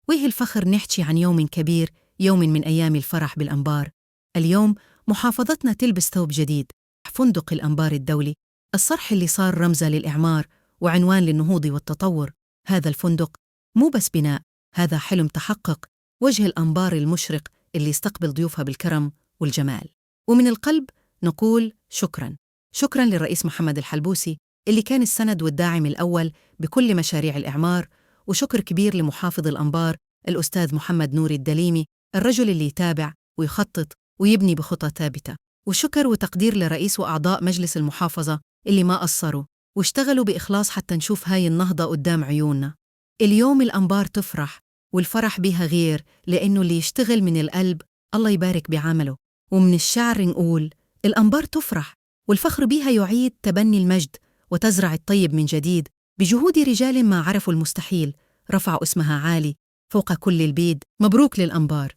ويه الفخر نحكي عن يوم كبير، يوم من أيام الفرح بالأنبار. اليوم محافظتنا تلبس ثوب جديد، فندق الأنبار الدولي، الصرح اللي صار رمزة للإعمار وعنوان للنهوض والتطور. هذا الفندق مو بس بناء، هذا حلم تحقق، وجه الأنبار المشرق اللي يستقبل ضيوفها بالكرم والجمال. ومن القلب نقول شكراً، شكراً للرئيس محمد الحلبوسي اللي كان السند والداعم الأول بكل مشاريع الإعمار، وشكر كبير لمحافظ الأنبار الأستاذ محمد نوري الدليمي، الرجل اللي يتابع ويخطط ويبني بخطى ثابتة. وشكر وتقدير لرئيس وأعضاء مجلس المحافظة اللي ما قصروا واشتغلوا بإخلاص حتى نشوف هاي النهضة قدام عيوننا. اليوم الأنبار تفرح، والفرح بيها غير، لأنه اللي يشتغل من القلب الله يبارك بعمله. ومن الشعر نقول الأنبار تفرح، والفخر بيها يعيد تبني المجد وتزرع الطيب من جديد بجهود رجال ما عرفوا المستحيل، رفعوا اسمها عالي فوق كل البيد. مبروك للأنبار،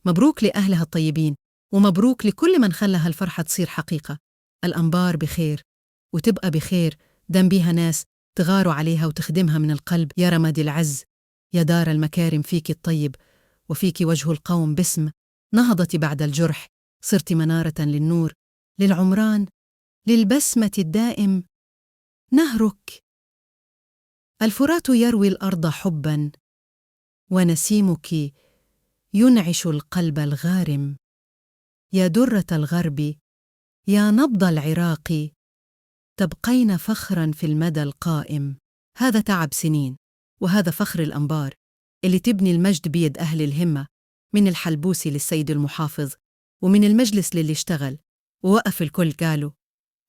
مبروك لأهلها الطيبين، ومبروك لكل من خلى هالفرحة تصير حقيقة. الأنبار بخير وتبقى بخير، دم بيها ناس تغاروا عليها وتخدمها من القلب. يا رماد العز، يا دار المكارم، فيك الطيب وفيك وجه القوم باسم نهضتي بعد الجرح، صرت منارة للنور للعمران للبسمة الدائم. نهرك الفرات يروي الأرض حباً، ونسيمك ينعش القلب الغارم. يا درة الغرب، يا نبض العراق، تبقين فخراً في المدى القائم. هذا تعب سنين، وهذا فخر الأنبار اللي تبني المجد بيد أهل الهمة، من الحلبوسي للسيد المحافظ، ومن المجلس للي اشتغل ووقف. الكل قالوا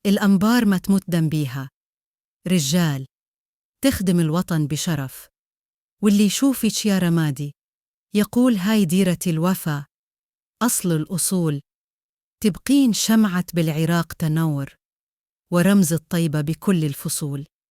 الأنبار ما تموت دم بيها، رجال تخدم الوطن بشرف. واللي يشوفك يا رمادي يقول هاي ديرة الوفا، أصل الأصول، تبقين شمعة بالعراق تنور، ورمز الطيبة بكل الفصول.